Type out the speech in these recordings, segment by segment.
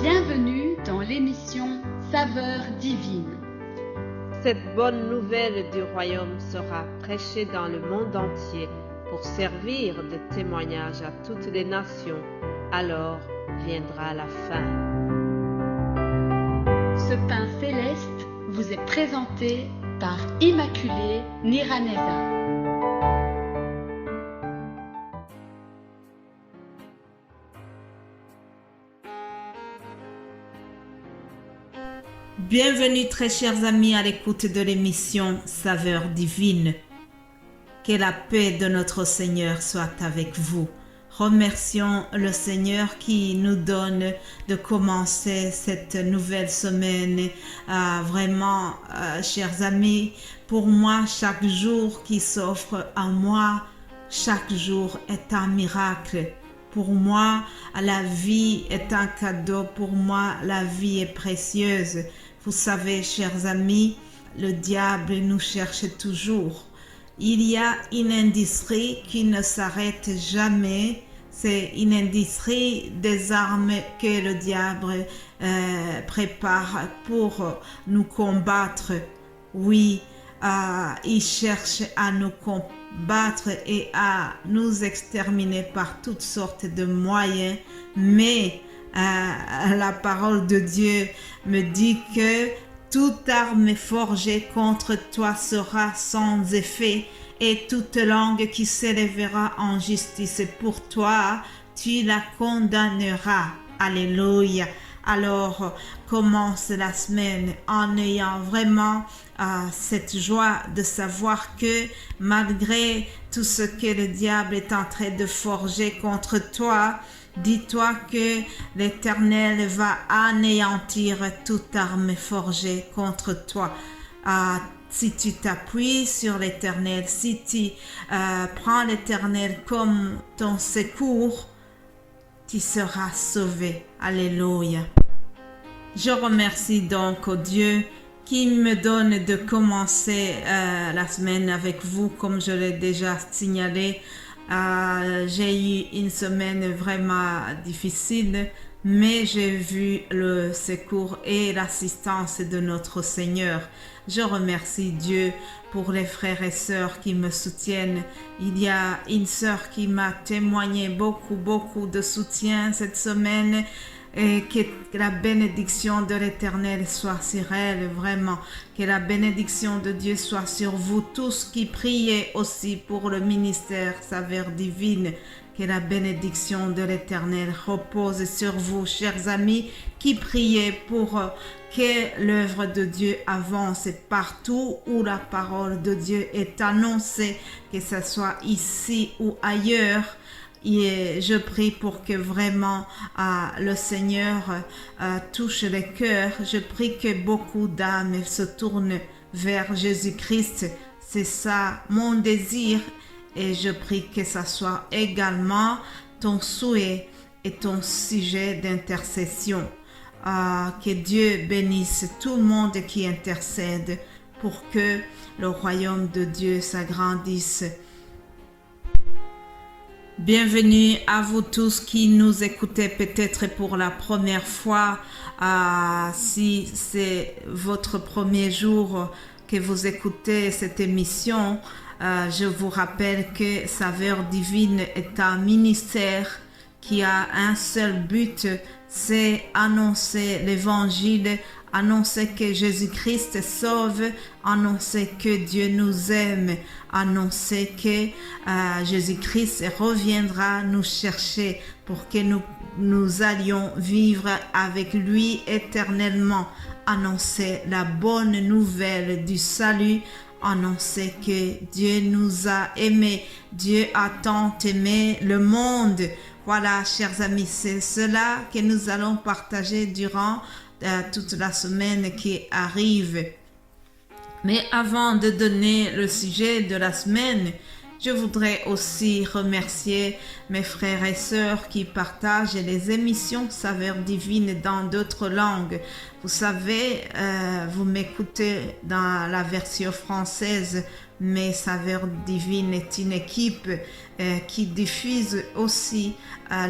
Bienvenue dans l'émission Saveurs divines. Cette bonne nouvelle du royaume sera prêchée dans le monde entier pour servir de témoignage à toutes les nations. Alors viendra la fin. Ce pain céleste vous est présenté par Immaculée Niraneza. Bienvenue très chers amis à l'écoute de l'émission Saveurs divines. Que la paix de notre Seigneur soit avec vous. Remercions le Seigneur qui nous donne de commencer cette nouvelle semaine. Vraiment, chers amis, pour moi, chaque jour qui s'offre à moi, chaque jour est un miracle. Pour moi, la vie est un cadeau. Pour moi, la vie est précieuse. Vous savez, chers amis, le diable nous cherche toujours. Il y a une industrie qui ne s'arrête jamais. C'est une industrie des armes que le diable prépare pour nous combattre. Oui, il cherche à nous combattre et à nous exterminer par toutes sortes de moyens. Mais la parole de Dieu me dit que toute arme forgée contre toi sera sans effet et toute langue qui s'élèvera en justice pour toi, tu la condamneras. Alléluia. Alors, commence la semaine en ayant vraiment cette joie de savoir que malgré tout ce que le diable est en train de forger contre toi, dis-toi que l'Éternel va anéantir toute arme forgée contre toi. Si tu t'appuies sur l'Éternel, si tu prends l'Éternel comme ton secours, tu seras sauvé. Alléluia. Je remercie donc Dieu qui me donne de commencer la semaine avec vous, comme je l'ai déjà signalé. J'ai eu une semaine vraiment difficile, mais j'ai vu le secours et l'assistance de notre Seigneur. Je remercie Dieu pour les frères et sœurs qui me soutiennent. Il y a une sœur qui m'a témoigné beaucoup de soutien cette semaine. Et que la bénédiction de l'Éternel soit sur elle, vraiment. Que la bénédiction de Dieu soit sur vous tous qui priez aussi pour le ministère Saveurs divines. Que la bénédiction de l'Éternel repose sur vous, chers amis, qui priez pour que l'œuvre de Dieu avance partout où la parole de Dieu est annoncée, que ce soit ici ou ailleurs. Et je prie pour que vraiment le Seigneur touche les cœurs. Je prie que beaucoup d'âmes se tournent vers Jésus-Christ. C'est ça mon désir. Et je prie que ça soit également ton souhait et ton sujet d'intercession. Que Dieu bénisse tout le monde qui intercède pour que le royaume de Dieu s'agrandisse. Bienvenue à vous tous qui nous écoutez peut-être pour la première fois. Si c'est votre premier jour que vous écoutez cette émission, je vous rappelle que Saveurs divines est un ministère qui a un seul but, c'est annoncer l'évangile, annoncer que Jésus-Christ sauve, annoncer que Dieu nous aime, annoncer que Jésus-Christ reviendra nous chercher pour que nous allions vivre avec lui éternellement, annoncer la bonne nouvelle du salut, annoncer que Dieu nous a aimés, Dieu a tant aimé le monde. Voilà, chers amis, c'est cela que nous allons partager durant toute la semaine qui arrive. Mais avant de donner le sujet de la semaine, je voudrais aussi remercier mes frères et sœurs qui partagent les émissions Saveurs divines dans d'autres langues. Vous savez, vous m'écoutez dans la version française, mais Saveurs Divines est une équipe qui diffuse aussi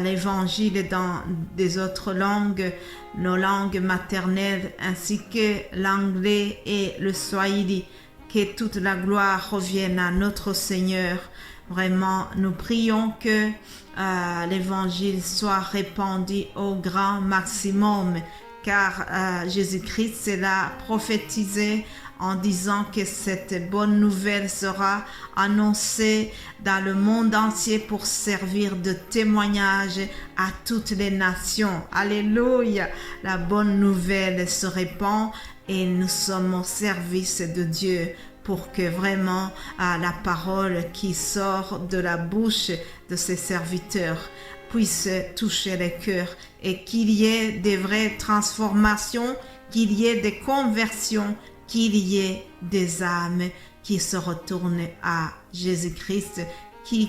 l'évangile dans des autres langues, nos langues maternelles, ainsi que l'anglais et le swahili. Que toute la gloire revienne à notre Seigneur. Vraiment, nous prions que l'évangile soit répandu au grand maximum, car Jésus-Christ l'a prophétisé en disant que cette bonne nouvelle sera annoncée dans le monde entier pour servir de témoignage à toutes les nations. Alléluia! La bonne nouvelle se répand et nous sommes au service de Dieu pour que vraiment la parole qui sort de la bouche de ses serviteurs puisse toucher les cœurs et qu'il y ait des vraies transformations, qu'il y ait des conversions, qu'il y ait des âmes qui se retournent à Jésus-Christ, qui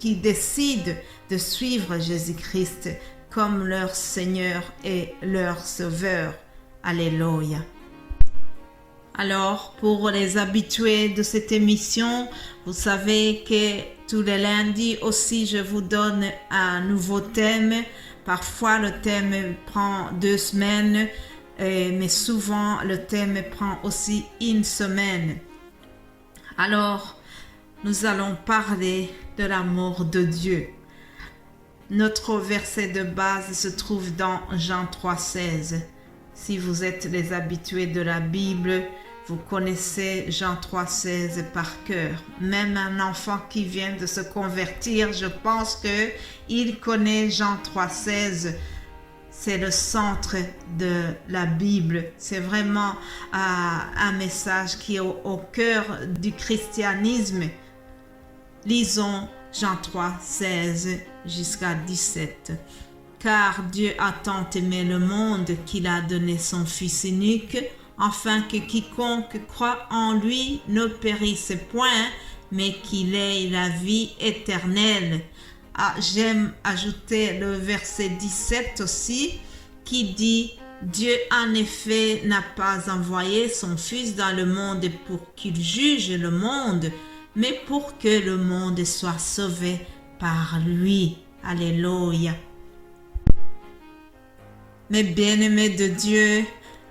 décident de suivre Jésus-Christ comme leur Seigneur et leur Sauveur. Alléluia. Alors, pour les habitués de cette émission, vous savez que tous les lundis aussi, je vous donne un nouveau thème. Parfois, le thème prend 2 semaines, mais souvent, le thème prend aussi 1 semaine. Alors, nous allons parler de l'amour de Dieu. Notre verset de base se trouve dans Jean 3,16. Si vous êtes les habitués de la Bible, vous connaissez Jean 3,16 par cœur. Même un enfant qui vient de se convertir, je pense qu'il connaît Jean 3,16. C'est le centre de la Bible. C'est vraiment un message qui est au cœur du christianisme. Lisons Jean 3,16 jusqu'à 17. Car Dieu a tant aimé le monde qu'il a donné son Fils unique, afin que quiconque croit en lui ne périsse point, mais qu'il ait la vie éternelle. J'aime ajouter le verset 17 aussi, qui dit « Dieu en effet n'a pas envoyé son Fils dans le monde pour qu'il juge le monde, mais pour que le monde soit sauvé par lui. » Alléluia. Mes bien-aimés de Dieu,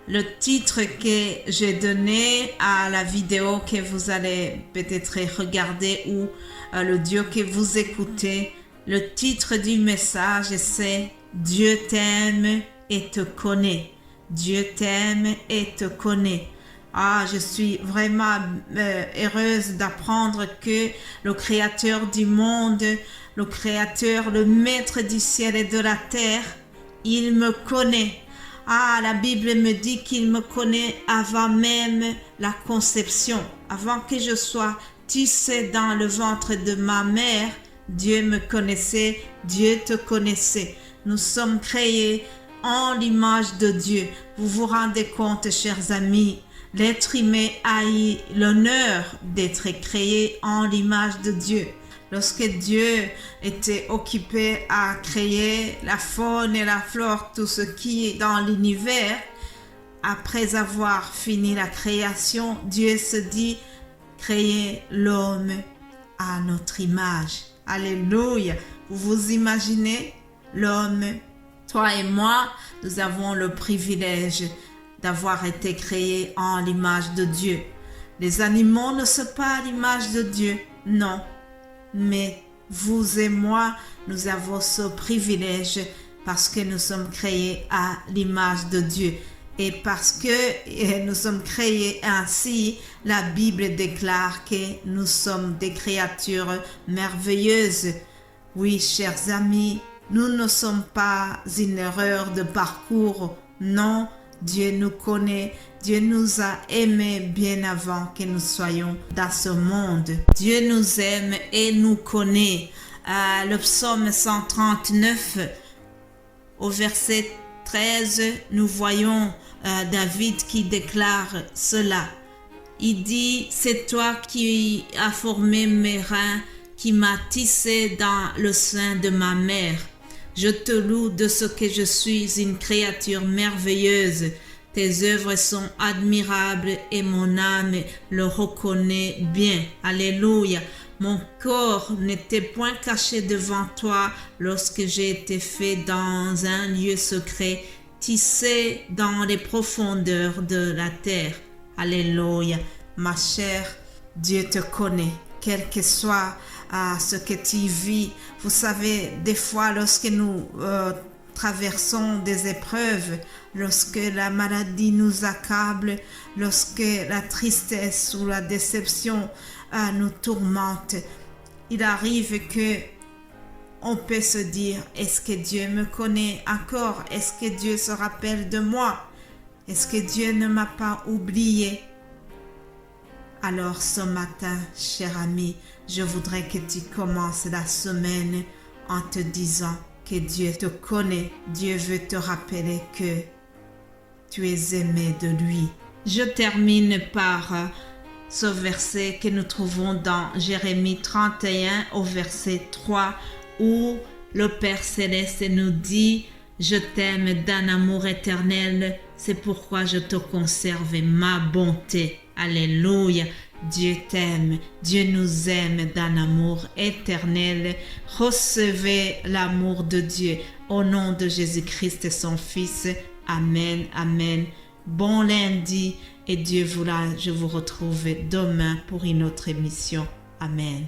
le titre que j'ai donné à la vidéo que vous allez peut-être regarder ou l'audio que vous écoutez, le titre du message c'est « Dieu t'aime et te connaît ». Dieu t'aime et te connaît. Je suis vraiment heureuse d'apprendre que le Créateur du monde, le Créateur, le Maître du ciel et de la terre, il me connaît. La Bible me dit qu'il me connaît avant même la conception. Avant que je sois tissée dans le ventre de ma mère, Dieu me connaissait, Dieu te connaissait. Nous sommes créés en l'image de Dieu. Vous vous rendez compte, chers amis, l'être humain a eu l'honneur d'être créé en l'image de Dieu. Lorsque Dieu était occupé à créer la faune et la flore, tout ce qui est dans l'univers, après avoir fini la création, Dieu se dit créer l'homme à notre image. Alléluia. Vous vous imaginez l'homme, toi et moi, nous avons le privilège d'avoir été créés en l'image de Dieu. Les animaux ne sont pas à l'image de Dieu, non. Mais vous et moi, nous avons ce privilège parce que nous sommes créés à l'image de Dieu. Et parce que nous sommes créés ainsi, la Bible déclare que nous sommes des créatures merveilleuses. Oui, chers amis, nous ne sommes pas une erreur de parcours. Non, Dieu nous connaît. Dieu nous a aimés bien avant que nous soyons dans ce monde. Dieu nous aime et nous connaît. Le psaume 139, au verset 13, nous voyons David qui déclare cela. Il dit, c'est toi qui as formé mes reins, qui m'as tissé dans le sein de ma mère. Je te loue de ce que je suis une créature merveilleuse. Tes œuvres sont admirables et mon âme le reconnaît bien. Alléluia. Mon corps n'était point caché devant toi lorsque j'ai été fait dans un lieu secret, tissé dans les profondeurs de la terre. Alléluia. Ma chère, Dieu te connaît, quel que soit ce que tu vis. Vous savez, des fois, lorsque nous traversons des épreuves, lorsque la maladie nous accable, lorsque la tristesse ou la déception nous tourmente, il arrive que on peut se dire, est-ce que Dieu me connaît encore? Est-ce que Dieu se rappelle de moi? Est-ce que Dieu ne m'a pas oublié? Alors ce matin, cher ami, je voudrais que tu commences la semaine en te disant que Dieu te connaît. Dieu veut te rappeler que tu es aimé de lui. Je termine par ce verset que nous trouvons dans Jérémie 31 au verset 3 où le Père Céleste nous dit « Je t'aime d'un amour éternel, c'est pourquoi je te conserve ma bonté. » Alléluia. Dieu t'aime, Dieu nous aime d'un amour éternel. Recevez l'amour de Dieu au nom de Jésus-Christ son Fils. Amen, amen. Bon lundi et Dieu voula, je vous retrouve demain pour une autre émission. Amen.